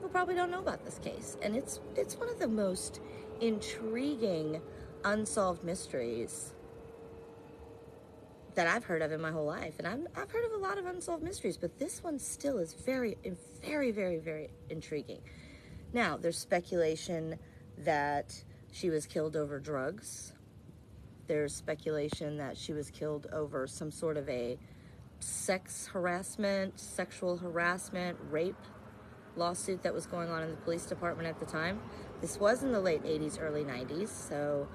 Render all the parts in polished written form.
people probably don't know about this case, and it's one of the most intriguing unsolved mysteries that I've heard of in my whole life. And I've heard of a lot of unsolved mysteries, but this one still is very, very, very, very intriguing. Now, there's speculation that she was killed over drugs. There's speculation that she was killed over some sort of a sexual harassment, rape lawsuit that was going on in the police department at the time. This was in the late 80s, early 90s, so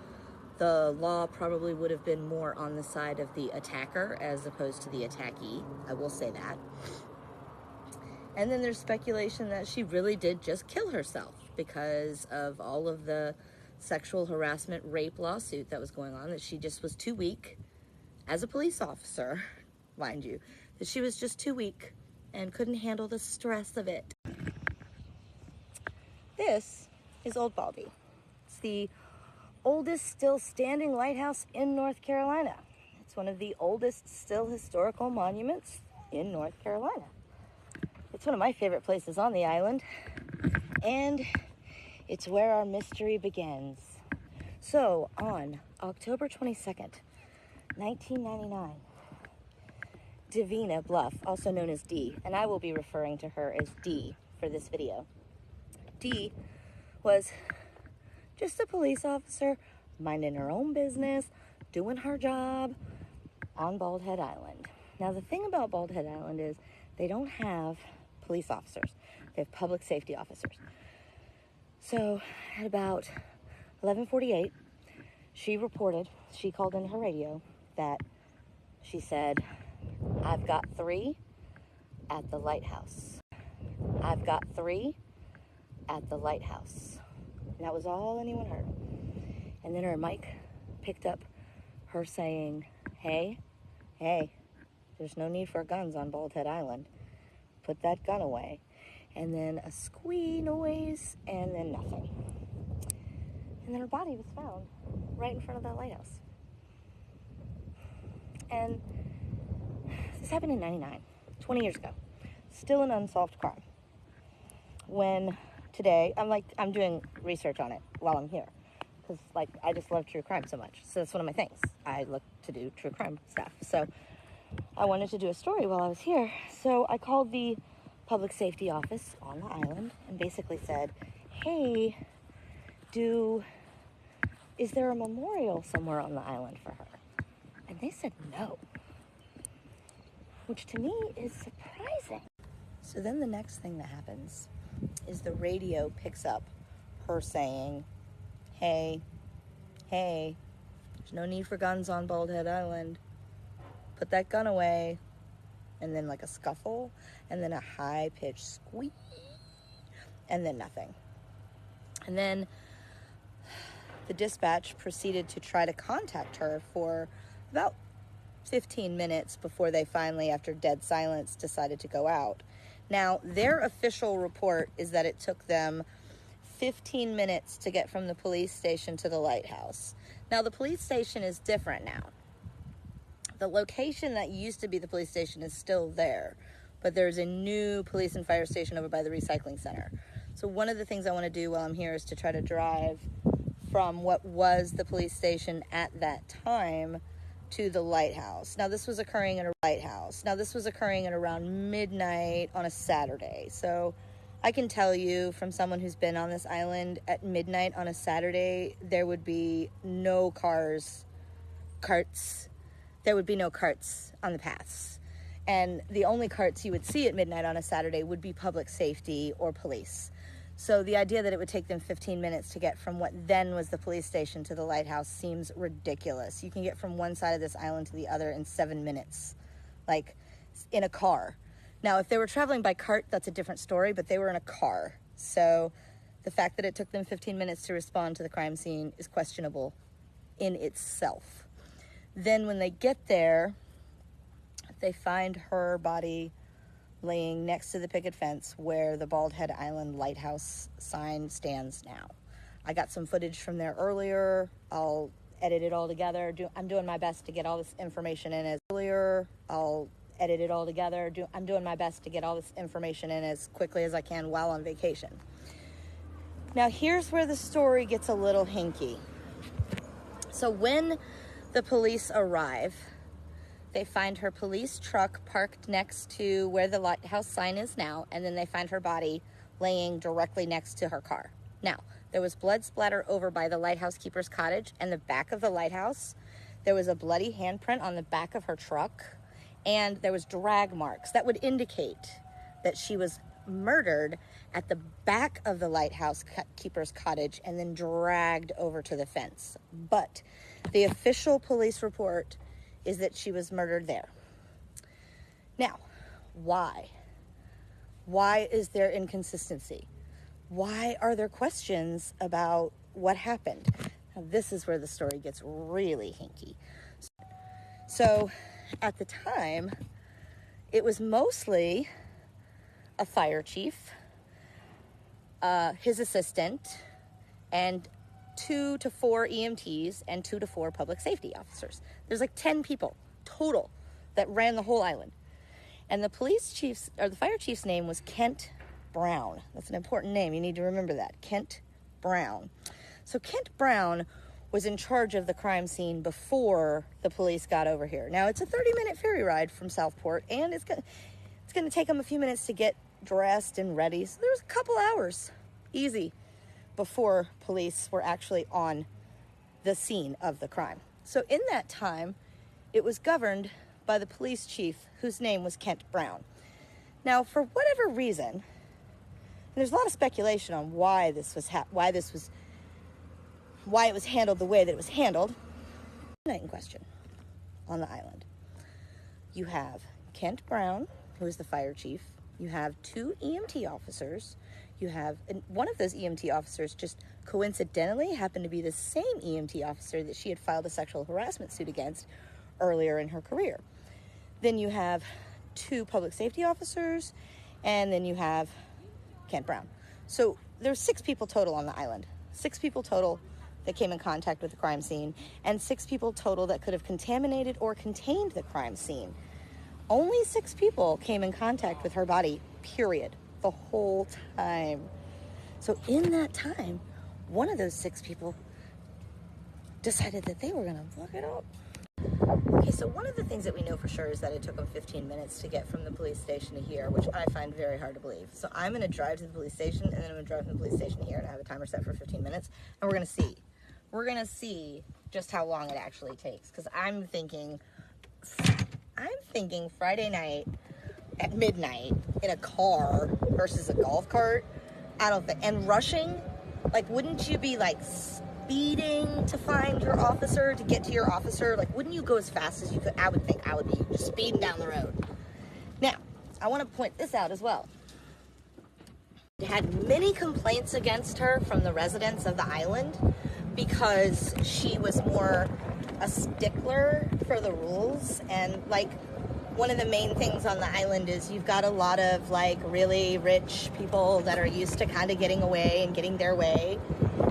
the law probably would have been more on the side of the attacker as opposed to the attackee. I will say that. And then there's speculation that she really did just kill herself because of all of the sexual harassment, rape lawsuit that was going on, that she just was too weak as a police officer, mind you, that she was just too weak and couldn't handle the stress of it. This is Old Baldy. It's the oldest still standing lighthouse in North Carolina. It's one of the oldest still historical monuments in North Carolina. It's one of my favorite places on the island, and it's where our mystery begins. So, on October 22nd, 1999, Davina Bluff, also known as Dee, and I will be referring to her as Dee for this video. Dee was just a police officer minding her own business, doing her job on Bald Head Island. Now, the thing about Bald Head Island is they don't have police officers. They have public safety officers. So at about 11:48, she called in her radio that she said, "I've got 3 at the lighthouse. I've got 3 at the lighthouse." And that was all anyone heard. And then her mic picked up her saying, hey, there's no need for guns on Bald Head Island. Put that gun away. And then a squee noise, and then nothing. And then her body was found right in front of that lighthouse. And this happened in 99, 20 years ago. Still an unsolved crime. When today, I'm doing research on it while I'm here. Because, I just love true crime so much. So that's one of my things. I look to do true crime stuff. So I wanted to do a story while I was here. So I called the public safety office on the island and basically said, hey, is there a memorial somewhere on the island for her? And they said no, which to me is surprising. So then the next thing that happens is the radio picks up her saying, hey, there's no need for guns on Bald Head Island. Put that gun away. And then a scuffle, and then a high-pitched squeak, and then nothing. And then the dispatch proceeded to try to contact her for about 15 minutes before they finally, after dead silence, decided to go out. Now, their official report is that it took them 15 minutes to get from the police station to the lighthouse. Now, the police station is different now. The location that used to be the police station is still there, but there's a new police and fire station over by the recycling center. So one of the things I want to do while I'm here is to try to drive from what was the police station at that time to the lighthouse. Now this was occurring at around midnight on a Saturday. So I can tell you from someone who's been on this island, at midnight on a Saturday, there would be no carts on the paths. And the only carts you would see at midnight on a Saturday would be public safety or police. So the idea that it would take them 15 minutes to get from what then was the police station to the lighthouse seems ridiculous. You can get from one side of this island to the other in 7 minutes, in a car. Now, if they were traveling by cart, that's a different story, but they were in a car. So the fact that it took them 15 minutes to respond to the crime scene is questionable in itself. Then when they get there, they find her body laying next to the picket fence where the Bald Head Island Lighthouse sign stands now. I got some footage from there earlier. I'll edit it all together. I'm doing my best to get all this information in as earlier. I'll edit it all together. I'm doing my best to get all this information in as quickly as I can while on vacation. Now, here's where the story gets a little hinky. So when the police arrive, they find her police truck parked next to where the lighthouse sign is now, and then they find her body laying directly next to her car. Now, there was blood splatter over by the lighthouse keeper's cottage and the back of the lighthouse. There was a bloody handprint on the back of her truck, and there was drag marks that would indicate that she was murdered at the back of the lighthouse keeper's cottage and then dragged over to the fence. But the official police report is that she was murdered there. Now, why? Why is there inconsistency? Why are there questions about what happened? Now, this is where the story gets really hinky. So, at the time, it was mostly a fire chief, his assistant, and 2 to 4 EMTs and 2 to 4 public safety officers. There's like 10 people total that ran the whole island. And the fire chief's name was Kent Brown. That's an important name. You need to remember that. Kent Brown. So Kent Brown was in charge of the crime scene before the police got over here. Now, it's a 30-minute ferry ride from Southport, and it's going to take them a few minutes to get dressed and ready. So there's a couple hours, easy, before police were actually on the scene of the crime. So in that time, it was governed by the police chief, whose name was Kent Brown. Now, for whatever reason, and there's a lot of speculation on why it was handled the way that it was handled. Night in question on the island, you have Kent Brown, who is the fire chief. You have 2 EMT officers. You have, and one of those EMT officers just coincidentally happened to be the same EMT officer that she had filed a sexual harassment suit against earlier in her career. Then you have 2 public safety officers, and then you have Kent Brown. So there's 6 people total on the island. 6 people total that came in contact with the crime scene, and 6 people total that could have contaminated or contained the crime scene. Only 6 people came in contact with her body, period, the whole time. So in that time, one of those 6 people decided that they were going to fuck it up. Okay, so one of the things that we know for sure is that it took them 15 minutes to get from the police station to here, which I find very hard to believe. So I'm going to drive to the police station, and then I'm going to drive from the police station here, and I have a timer set for 15 minutes, and we're going to see. We're going to see just how long it actually takes, because I'm thinking Friday night at midnight in a car versus a golf cart. I don't think, and rushing, like, wouldn't you be like speeding to find your officer, to get to your officer? Like, wouldn't you go as fast as you could? I would think I would be just speeding down the road. Now, I want to point this out as well. It had many complaints against her from the residents of the island because she was more a stickler for the rules. And like, one of the main things on the island is you've got a lot of like really rich people that are used to kind of getting away and getting their way,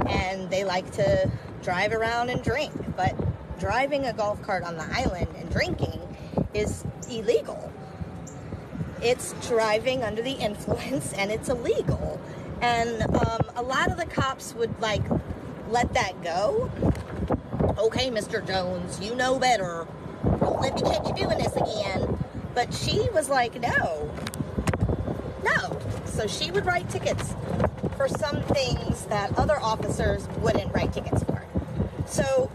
and they like to drive around and drink. But driving a golf cart on the island and drinking is illegal. It's driving under the influence, and it's illegal. And a lot of the cops would like let that go. Okay, Mr. Jones, you know better. Don't let me catch you doing this again. But she was like, no. So she would write tickets for some things that other officers wouldn't write tickets for. So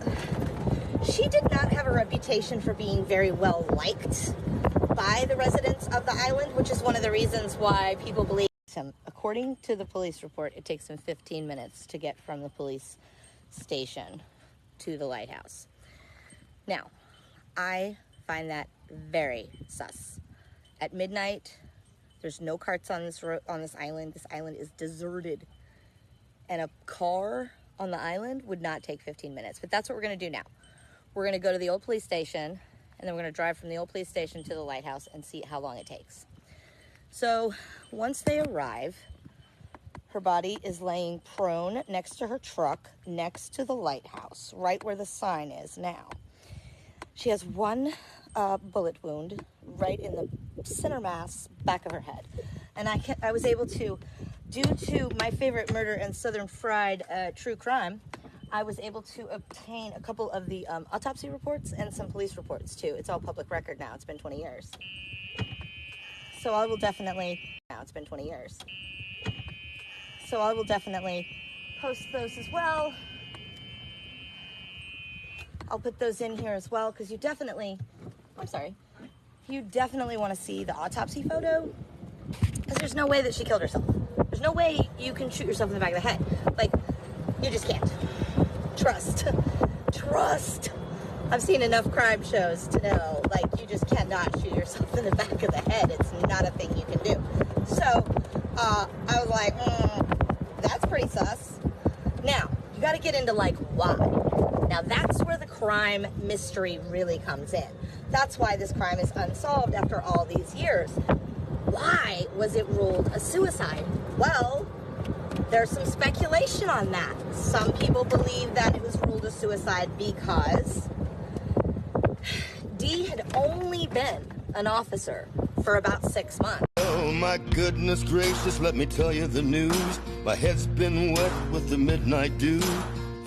she did not have a reputation for being very well liked by the residents of the island, which is one of the reasons why people believe him. According to the police report, it takes him 15 minutes to get from the police station to the lighthouse. Now, I find that very sus. At midnight, there's no carts on this island. This island is deserted. And a car on the island would not take 15 minutes. But that's what we're going to do now. We're going to go to the old police station, and then we're going to drive from the old police station to the lighthouse and see how long it takes. So once they arrive, her body is laying prone next to her truck, next to the lighthouse, right where the sign is now. She has one bullet wound right in the center mass back of her head. And I was able to, due to my favorite murder and Southern fried true crime, I was able to obtain a couple of the autopsy reports and some police reports too. It's all public record now. It's been 20 years. So I will definitely, now it's been 20 years. So I will definitely post those as well. I'll put those in here as well because you definitely want to see the autopsy photo, because there's no way that she killed herself. There's no way you can shoot yourself in the back of the head. Like, you just can't. Trust. I've seen enough crime shows to know, like, you just cannot shoot yourself in the back of the head. It's not a thing you can do. So, I was like, that's pretty sus. Now, you got to get into, like, why. Now, that's where the crime mystery really comes in. That's why this crime is unsolved after all these years. Why was it ruled a suicide? Well, there's some speculation on that. Some people believe that it was ruled a suicide because Dee had only been an officer for about 6 months. Oh my goodness gracious, let me tell you the news. My head's been wet with the midnight dew.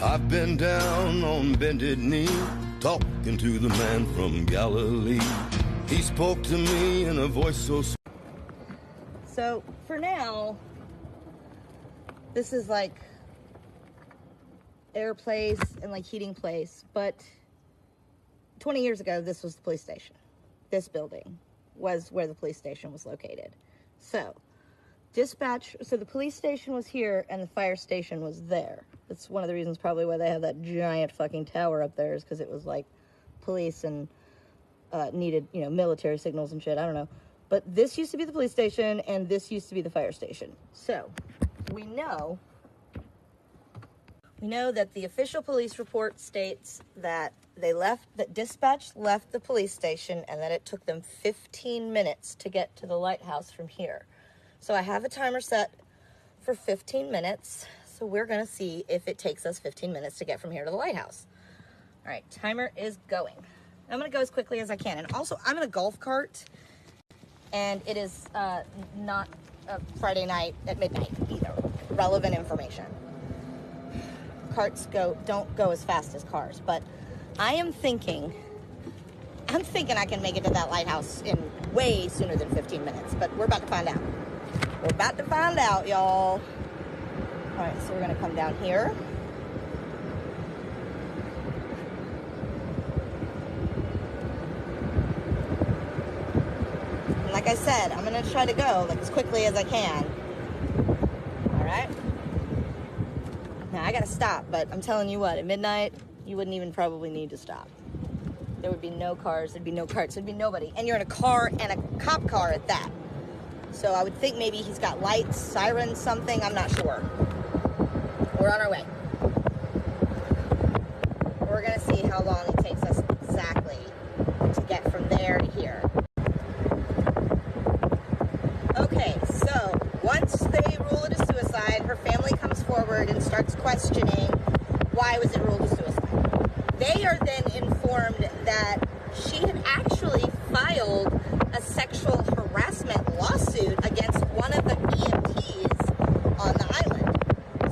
I've been down on bended knee, talking to the man from Galilee. He spoke to me in a voice so sweet. So for now, this is like air place and like heating place, but 20 years ago, this was the police station. This building was where the police station was located. So the police station was here and the fire station was there. That's one of the reasons probably why they have that giant fucking tower up there, is because it was like police and needed, military signals and shit. I don't know. But this used to be the police station and this used to be the fire station. So we know that the official police report states that dispatch left the police station and that it took them 15 minutes to get to the lighthouse from here. So I have a timer set for 15 minutes. So we're going to see if it takes us 15 minutes to get from here to the lighthouse. All right, timer is going. I'm going to go as quickly as I can. And also, I'm in a golf cart, and it is not a Friday night at midnight either. Relevant information. Carts don't go as fast as cars, but I'm thinking I can make it to that lighthouse in way sooner than 15 minutes, but we're about to find out. We're about to find out, y'all. All right, so we're going to come down here. And like I said, I'm going to try to go like as quickly as I can. All right? Now, I got to stop, but I'm telling you what, at midnight, you wouldn't even probably need to stop. There would be no cars, there'd be no carts, there'd be nobody. And you're in a car, and a cop car at that. So I would think maybe he's got lights, sirens, something, I'm not sure. We're on our way. We're gonna see how long it takes us exactly to get from there to here. Okay, so once they rule it a suicide, her family comes forward and starts questioning why was it ruled a suicide. They are then informed that she had actually filed a sexual harassment lawsuit against one of the EMTs on the island.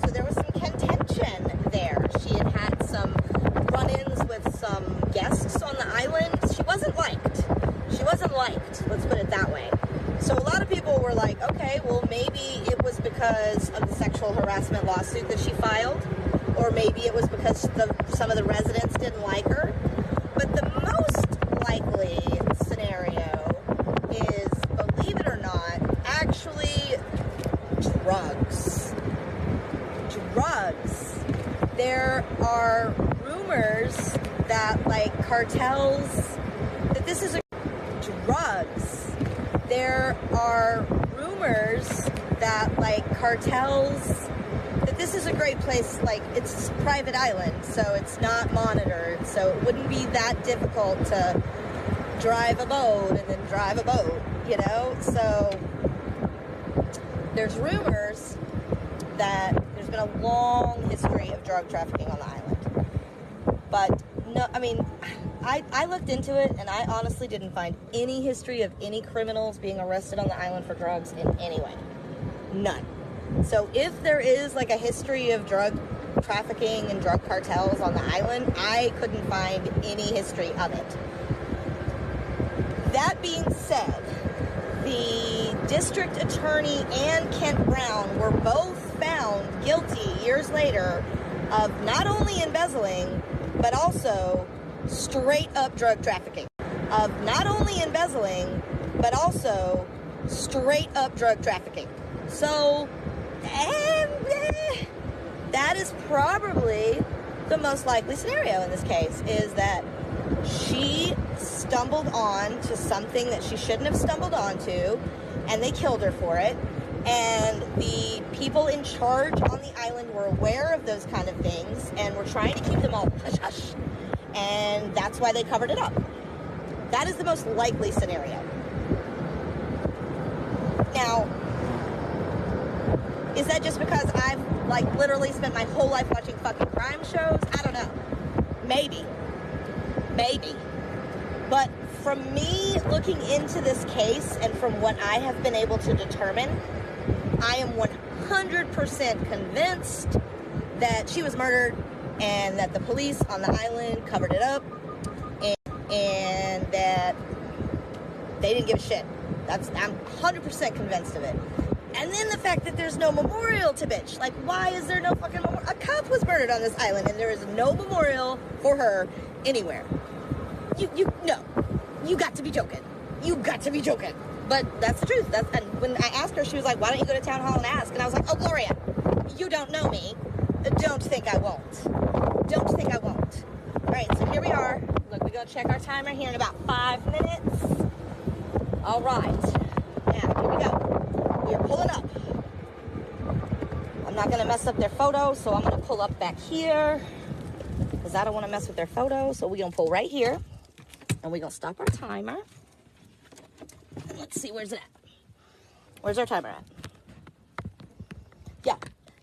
So there was some contention there. She had had some run-ins with some guests on the island. She wasn't liked. Let's put it that way. So a lot of people were like, okay, well, maybe it was because of the sexual harassment lawsuit that she filed, or maybe it was because some of the residents didn't like her. But the most likely scenario is, believe it or not, actually drugs. There are rumors that, like, cartels, that this is drugs. There are rumors that, like, cartels, that this is a great place, like, it's a private island, so it's not monitored, so it wouldn't be that difficult to drive a boat and then drive a boat, So there's rumors that there's been a long history of drug trafficking on the island. But no, I mean, I looked into it, and I honestly didn't find any history of any criminals being arrested on the island for drugs in any way. None. So if there is like a history of drug trafficking and drug cartels on the island, I couldn't find any history of it. That being said, the district attorney and Kent Brown were both found guilty years later of not only embezzling, but also straight up drug trafficking. Of not only embezzling, but also straight up drug trafficking. So, that is probably the most likely scenario in this case, is that she stumbled on to something that she shouldn't have stumbled onto, and they killed her for it. And the people in charge on the island were aware of those kind of things and were trying to keep them all hush-hush. And that's why they covered it up. That is the most likely scenario. Now, is that just because I've, like, literally spent my whole life watching fucking crime shows? I don't know. Maybe. But from me looking into this case and from what I have been able to determine, I am 100% convinced that she was murdered and that the police on the island covered it up and that they didn't give a shit. I'm 100% convinced of it. And then the fact that there's no memorial to bitch. Like, why is there no fucking memorial? A cop was murdered on this island and there is no memorial for her anywhere. No. You got to be joking. But that's the truth. And when I asked her, she was like, why don't you go to town hall and ask? And I was like, oh, Gloria, you don't know me. Don't think I won't. All right, so here we are. Look, we're going to check our timer here in about 5 minutes. All right. Now, here we go. We're pulling up. I'm not going to mess up their photo, so I'm going to pull up back here because I don't want to mess with their photo. So we're going to pull right here, and we're going to stop our timer. And let's see, where's it at? Where's our timer at? Yeah,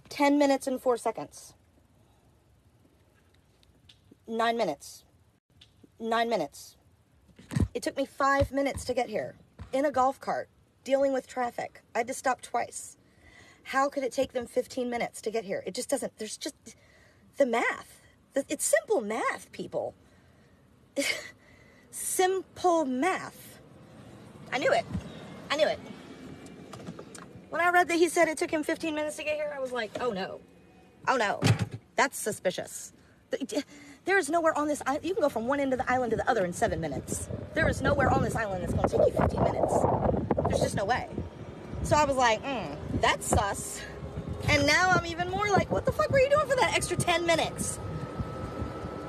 10 minutes and 4 seconds. 9 minutes. 9 minutes. It took me 5 minutes to get here in a golf cart, dealing with traffic. I had to stop twice. How could it take them 15 minutes to get here? It just doesn't. There's just the math. It's simple math, people. Simple math. I knew it. When I read that he said it took him 15 minutes to get here, I was like, oh no. That's suspicious. There is nowhere on this island. You can go from one end of the island to the other in 7 minutes. There is nowhere on this island that's going to take you 15 minutes. There's just no way. So I was like, that's sus. And now I'm even more like, what the fuck were you doing for that extra 10 minutes?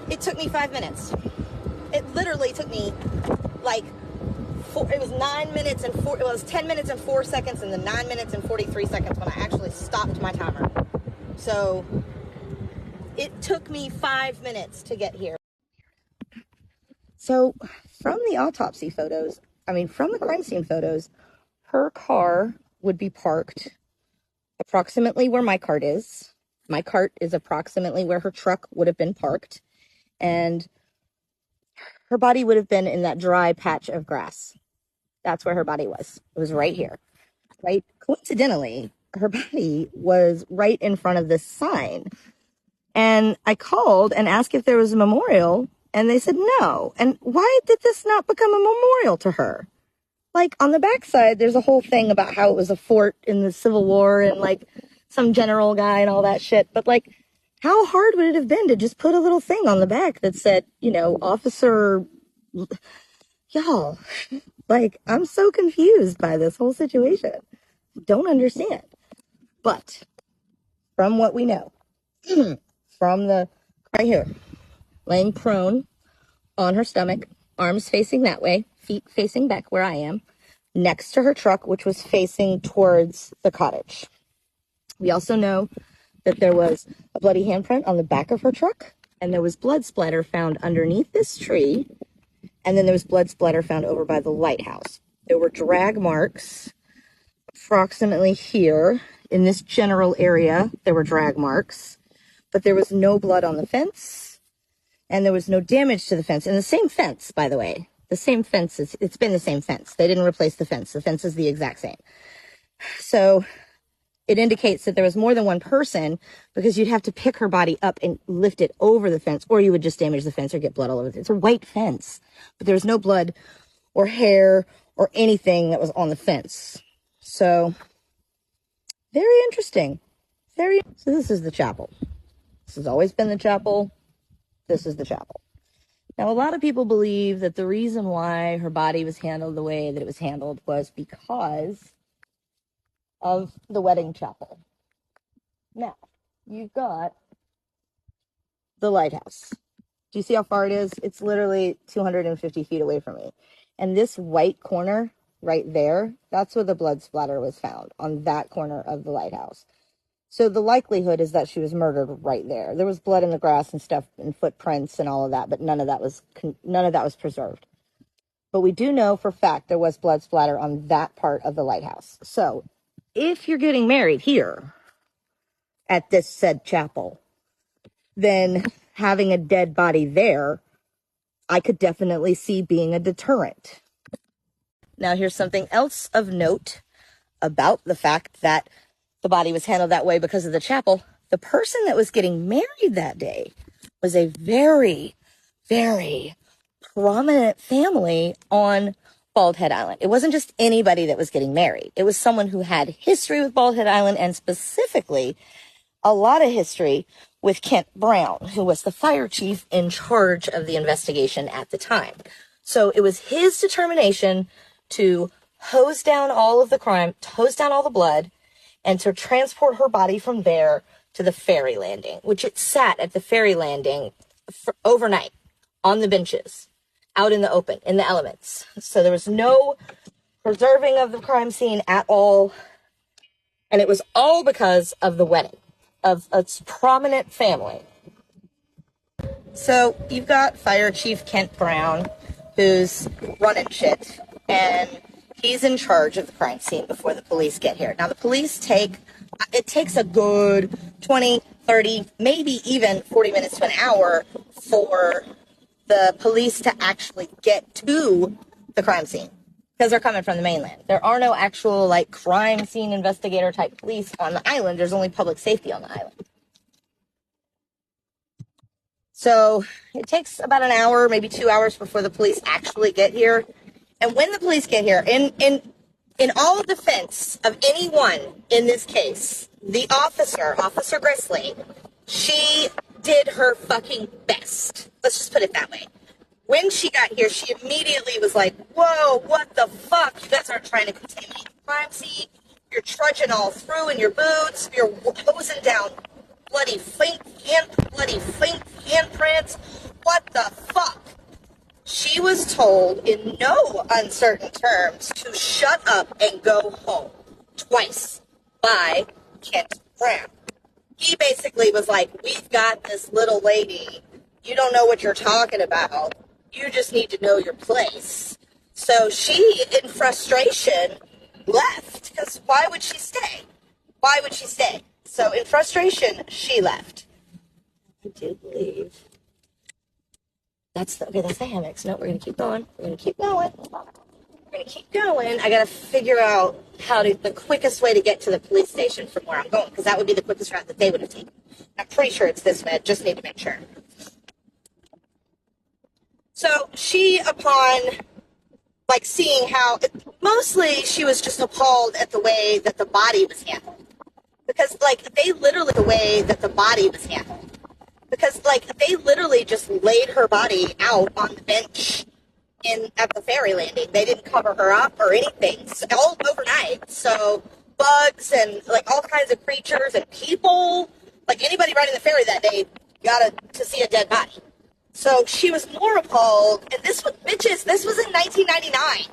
It took me 5 minutes. It literally took me like it was 9 minutes and 4, it was 10 minutes and 4 seconds and then 9 minutes and 43 seconds when I actually stopped my timer. So it took me 5 minutes to get here. So from the autopsy photos, from the crime scene photos, her car would be parked approximately where my cart is. My cart is approximately where her truck would have been parked. And her body would have been in that dry patch of grass. That's where her body was. It was right here. Right? Coincidentally, her body was right in front of this sign. And I called and asked if there was a memorial, and they said no. And why did this not become a memorial to her? Like, on the backside, there's a whole thing about how it was a fort in the Civil War and, like, some general guy and all that shit. But, like, how hard would it have been to just put a little thing on the back that said, officer... Y'all, like, I'm so confused by this whole situation. Don't understand. But, from what we know, from the, right here, laying prone on her stomach, arms facing that way, feet facing back where I am, next to her truck, which was facing towards the cottage. We also know that there was a bloody handprint on the back of her truck, and there was blood splatter found underneath this tree, and then there was blood splatter found over by the lighthouse. There were drag marks approximately here in this general area. There were drag marks, but there was no blood on the fence. and there was no damage to the fence. And the same fence, by the way, the same fence, it's been the same fence. They didn't replace the fence. The fence is the exact same. So it indicates that there was more than one person, because you'd have to pick her body up and lift it over the fence, or you would just damage the fence or get blood all over it. It's a white fence, but there's no blood or hair or anything that was on the fence. So very interesting. So this is the chapel. This has always been the chapel. This is the chapel. Now, a lot of people believe that the reason why her body was handled the way that it was handled was because of the wedding chapel. Now, you've got the lighthouse. Do you see how far it is? It's literally 250 feet away from me. And this white corner right there, that's where the blood splatter was found, on that corner of the lighthouse. So the likelihood is that she was murdered right there. There was blood in the grass and stuff and footprints and all of that, but none of that was preserved. But we do know for fact there was blood splatter on that part of the lighthouse. So if you're getting married here at this said chapel, then having a dead body there, I could definitely see being a deterrent. Now, here's something else of note about the fact that the body was handled that way because of the chapel. The person that was getting married that day was a very, very prominent family on Bald Head Island. It wasn't just anybody that was getting married. It was someone who had history with Bald Head Island, and specifically a lot of history with Kent Brown, who was the fire chief in charge of the investigation at the time. So it was his determination to hose down all of the crime, hose down all the blood, and to transport her body from there to the ferry landing, which it sat at the ferry landing for overnight on the benches, out in the open, in the elements. So there was no preserving of the crime scene at all. And it was all because of the wedding of a prominent family. So you've got Fire Chief Kent Brown, who's running shit, and he's in charge of the crime scene before the police get here. Now, the police it takes a good 20, 30, maybe even 40 minutes to an hour for the police to actually get to the crime scene, because they're coming from the mainland. There are no actual, like, crime scene investigator type police on the island. There's only public safety on the island. So it takes about an hour, maybe 2 hours before the police actually get here. And when the police get here, in all defense of anyone in this case, the officer, Officer Grizzly, she did her fucking best. Let's just put it that way. When she got here, she immediately was like, whoa, what the fuck? You guys aren't trying to contaminate the crime scene. You're trudging all through in your boots. You're hosing down bloody faint handprints. What the fuck? She was told in no uncertain terms to shut up and go home twice by Kent Brown. He basically was like, we've got this little lady. You don't know what you're talking about. You just need to know your place. So she, in frustration, left. Because why would she stay? Why would she stay? So in frustration, she left. I did leave. That's the hammocks. No, we're going to keep going. We're going to keep going. I got to figure out the quickest way to get to the police station from where I'm going, because that would be the quickest route that they would have taken. I'm pretty sure it's this way. I just need to make sure. So she, upon, like, seeing how, mostly she was just appalled at the way that the body was handled. Because, like, they literally just laid her body out on the bench at the ferry landing. They didn't cover her up or anything, all overnight. So bugs and, like, all kinds of creatures and people, like, anybody riding the ferry that day got to see a dead body. So she was more appalled, and this was in 1999,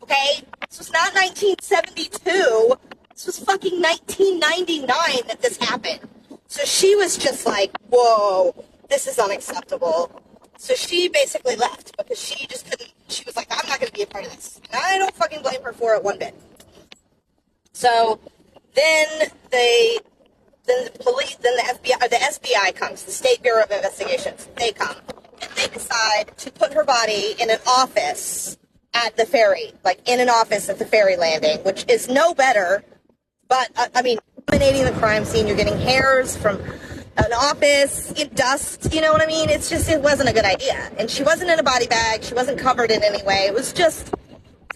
okay? This was not 1972. This was fucking 1999 that this happened. So she was just like, whoa, this is unacceptable. So she basically left because she just couldn't, she was like, I'm not going to be a part of this. And I don't fucking blame her for it one bit. So then the FBI comes, the State Bureau of Investigations, they come. they decide to put her body in an office at the ferry, like in an office at the ferry landing, which is no better. But, I mean, dominating the crime scene, you're getting hairs from an office, dust, you know what I mean? It's just, it wasn't a good idea. And she wasn't in a body bag. She wasn't covered in any way. It was just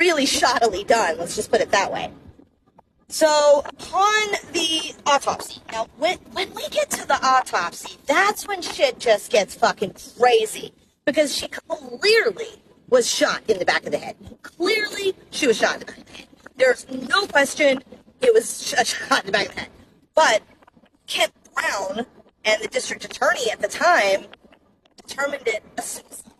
really shoddily done. Let's just put it that way. So, upon the autopsy, now, when we get to the autopsy, that's when shit just gets fucking crazy. Because she clearly was shot in the back of the head. Clearly, she was shot in the back of the head. There's no question it was a shot in the back of the head. But Kent Brown and the district attorney at the time determined it a suicide.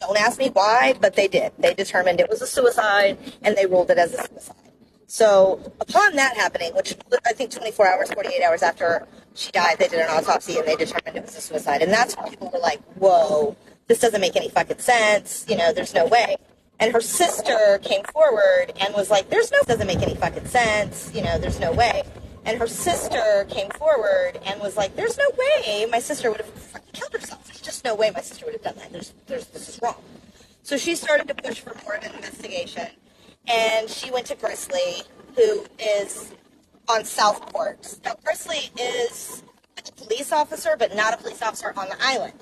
Don't ask me why, but they did. They determined it was a suicide, and they ruled it as a suicide. So upon that happening, which I think 24 hours, 48 hours after she died, they did an autopsy, and they determined it was a suicide. And that's when people were like, whoa, this doesn't make any fucking sense. You know, there's no way. And her sister came forward and was like, doesn't make any fucking sense. You know, there's no way. And her sister came forward and was like, there's no way my sister would have fucking killed herself. There's just no way my sister would have done that. This is wrong. So she started to push for more of an investigation. And she went to Grizzly, who is on Southport. Now, Grizzly is a police officer, but not a police officer on the island.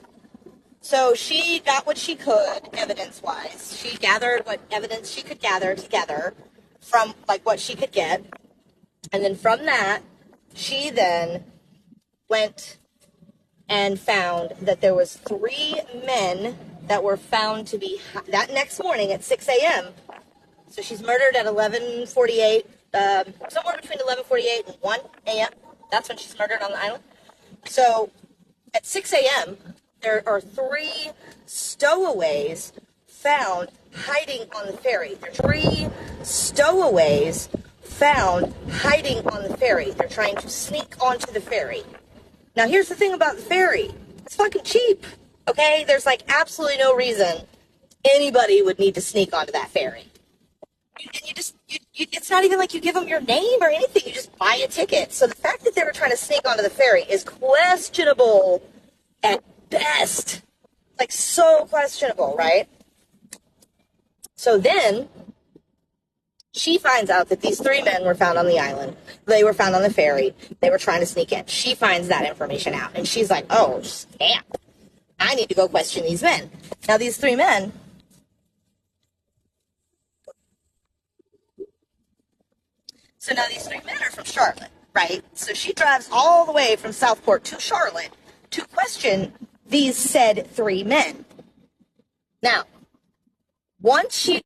So she got what she could, evidence-wise. She gathered what evidence she could gather together from, like, what she could get. And then from that, she then went and found that there was 3 men that were found to be, that next morning at 6 a.m. So she's murdered at 11:48, somewhere between 11:48 and 1 a.m. That's when she's murdered on the island. So at 6 a.m., there are 3 stowaways found hiding on the ferry. There are 3 stowaways found hiding on the ferry. They're trying to sneak onto the ferry. Now, here's the thing about the ferry. It's fucking cheap, okay? There's, like, absolutely no reason anybody would need to sneak onto that ferry. And it's not even like you give them your name or anything. You just buy a ticket. So the fact that they were trying to sneak onto the ferry is questionable at best. Like, so questionable, right? So then she finds out that these 3 men were found on the island. They were found on the ferry. They were trying to sneak in. She finds that information out. And she's like, oh, damn. I need to go question these men. Now, these 3 men... So now these 3 men are from Charlotte, right? So she drives all the way from Southport to Charlotte to question these said 3 men. Now, once she